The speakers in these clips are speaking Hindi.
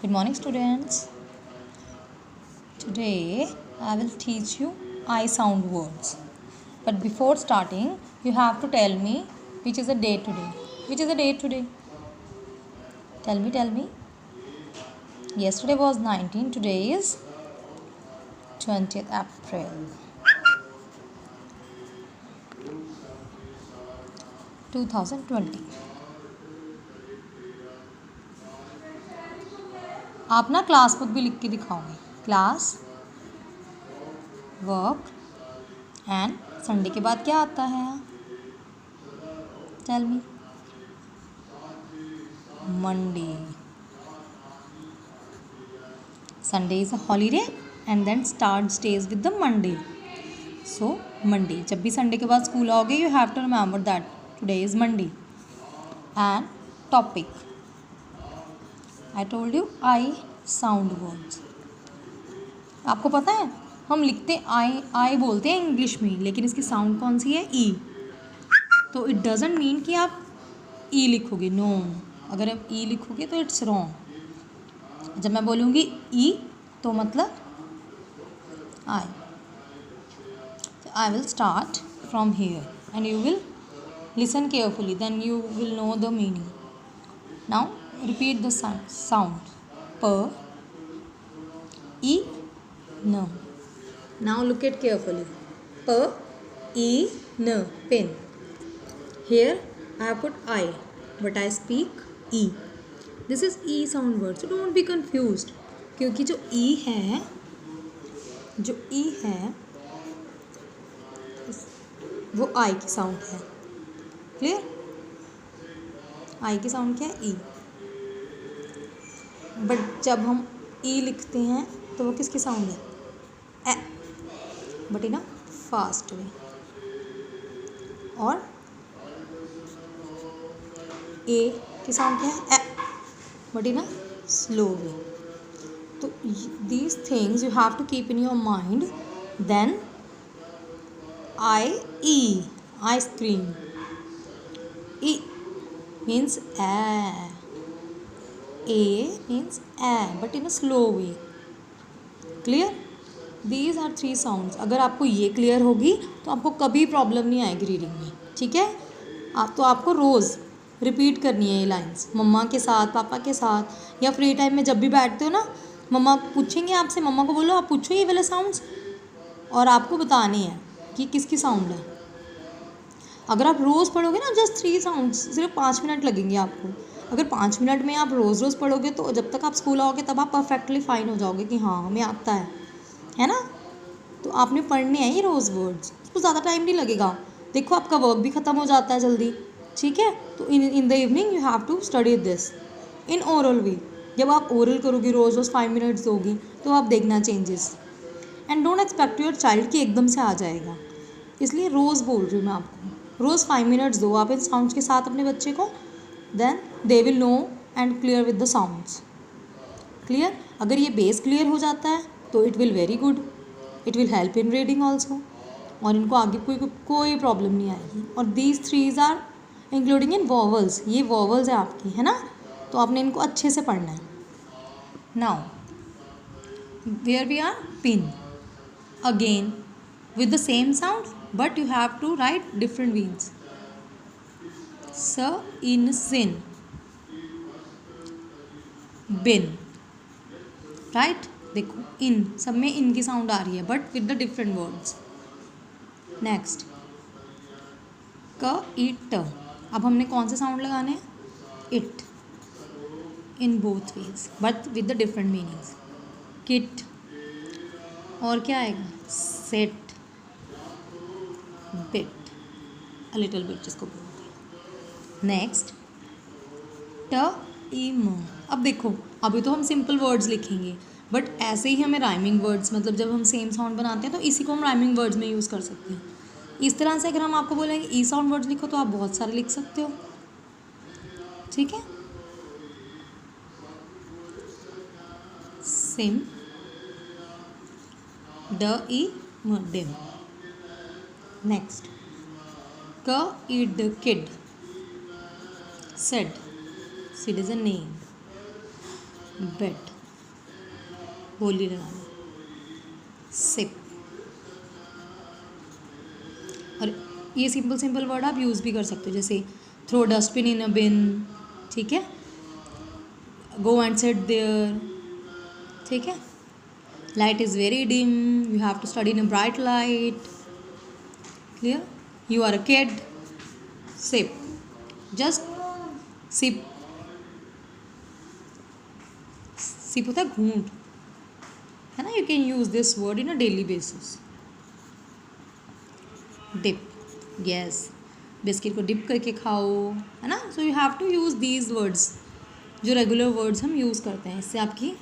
Good morning, students. Today I will teach you I sound words. But before starting, you have to tell me which is a day today. Which is a day today? Tell me. Yesterday was 19. Today is 20th April. 2020. आप ना क्लास बुक भी लिख के दिखाओगे. क्लास वर्क एंड संडे के बाद क्या आता है? Tell me. Monday. Sunday is a holiday and then start days with the Monday. So Monday. जब भी संडे के बाद स्कूल आओगे you have to remember that today is Monday. And topic I told you I sound words. आपको पता है हम लिखते आई बोलते हैं इंग्लिश में, लेकिन इसकी साउंड कौन सी है? ई. तो इट डजेंट मीन कि आप ई लिखोगे. नो, अगर आप ई लिखोगे तो इट्स रॉन्ग. जब मैं बोलूँगी ई तो मतलब I. I will start from here and you will listen carefully, then you will know the meaning. Now repeat the sound. P, E, N. Now look at carefully. P, E, N. Pen. Here I have put I, but I speak E. This is E sound word, so don't be confused. क्योंकि जो E है वो I की साउंड है. क्लियर? आई की साउंड क्या है? ई. बट जब हम ई लिखते हैं तो वो किसकी साउंड है? A. But in a fast way. और ए की साउंड क्या है? A. But in a slow way. तो these things you have to keep in your mind. Then ice cream. E means a. A means a, but in a slow way. Clear? These are 3 sounds. अगर आपको ये क्लियर होगी तो आपको कभी प्रॉब्लम नहीं आएगी रीडिंग में. ठीक है? तो आपको रोज़ रिपीट करनी है ये लाइन्स, मम्मा के साथ, पापा के साथ, या फ्री टाइम में जब भी बैठते हो ना, मम्मा पूछेंगे आपसे, मम्मा को बोलो आप पूछो ये वाले साउंड्स, और आपको बताने हैं कि किसकी साउंड है. अगर आप रोज़ पढ़ोगे ना, जस्ट 3 साउंड्स, सिर्फ 5 मिनट लगेंगे आपको. अगर 5 मिनट में आप रोज़ पढ़ोगे तो जब तक आप स्कूल आओगे तब आप परफेक्टली फाइन हो जाओगे कि हाँ हमें आता है ना. तो आपने पढ़ने हैं ये रोज़ वर्ड्स, उसको ज़्यादा टाइम नहीं लगेगा. देखो आपका वर्क भी ख़त्म हो जाता है जल्दी. ठीक है? तो in the evening you have to study this in oral way. जब आप ओरल करोगे, रोज़ 5 मिनट्स दोगी, तो आप देखना changes. And don't expect your child कि एकदम से आ जाएगा, इसलिए रोज़ बोल रही हूँ मैं आपको. रोज़ 5 मिनट्स दो आप इन साउंड्स के साथ अपने बच्चे को. Then they will know and clear with the sounds. Clear? अगर ये बेस क्लियर हो जाता है तो it will very good. It will help in reading also, और इनको आगे कोई प्रॉब्लम नहीं आएगी. और these 3 are including in vowels. ये वॉवल्स है आपकी, है ना. तो आपने इनको अच्छे से पढ़ना है. Now where we are? Pin. Again with the same sound, but you have to write different means. In, sin. Bin. Right? देखो इन सब में इन की साउंड आ रही है, but with the different words. Next क, इट. अब हमने कौन से साउंड लगाने हैं? It. In both ways but with the different meanings. Kit. और क्या आएगा? Set. Bit, a little bit जिसको बोलते हैं. नेक्स्ट ट, इम. अब देखो अभी तो हम सिंपल वर्ड्स लिखेंगे, बट ऐसे ही हमें राइमिंग वर्ड्स, मतलब जब हम सेम साउंड बनाते हैं तो इसी को हम राइमिंग वर्ड्स में यूज़ कर सकते हैं. इस तरह से अगर हम आपको बोलेंगे ई साउंड वर्ड्स लिखो तो आप बहुत सारे लिख सकते हो. ठीक है? सिम. ड, ई, म, dim. Next id, kid. Sid. Sid is a name. Bet, बोली लगाना, सिप। और ये सिंपल सिंपल वर्ड आप यूज़ भी कर सकते हो, जैसे थ्रो डस्टबिन इन अ बिन, ठीक है, गो एंड सिट देयर, ठीक है, light is very dim, you have to study in a bright light, clear, you are a kid, sip, just sip, sip होता है घूंट, है ना, you can use this word in a daily basis. Dip, yes, biscuit को डिप करके खाओ, है ना, so you have to use these words, जो रेगुलर वर्ड्स हम यूज़ करते हैं, इससे आपकी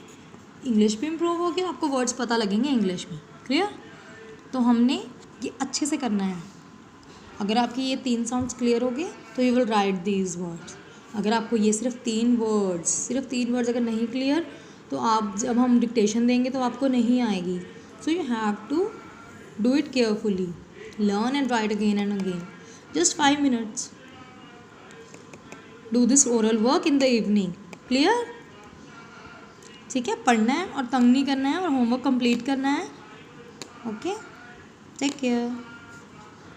इंग्लिश भी इम्प्रूव होगी, आपको वर्ड्स पता लगेंगे इंग्लिश में, क्लियर। तो हमने ये अच्छे से करना है। अगर आपके ये 3 साउंड्स क्लियर हो गए तो you will write these words. अगर आपको ये सिर्फ तीन वर्ड्स अगर नहीं क्लियर, तो आप जब हम डिक्टेशन देंगे तो आपको नहीं आएगी। So you have to do it carefully, learn and write again and again, just 5 minutes। Do this oral work in the evening, clear, ठीक है, पढ़ना है और तंग नहीं करना है और होमवर्क कंप्लीट करना है, ओके, टेक केयर।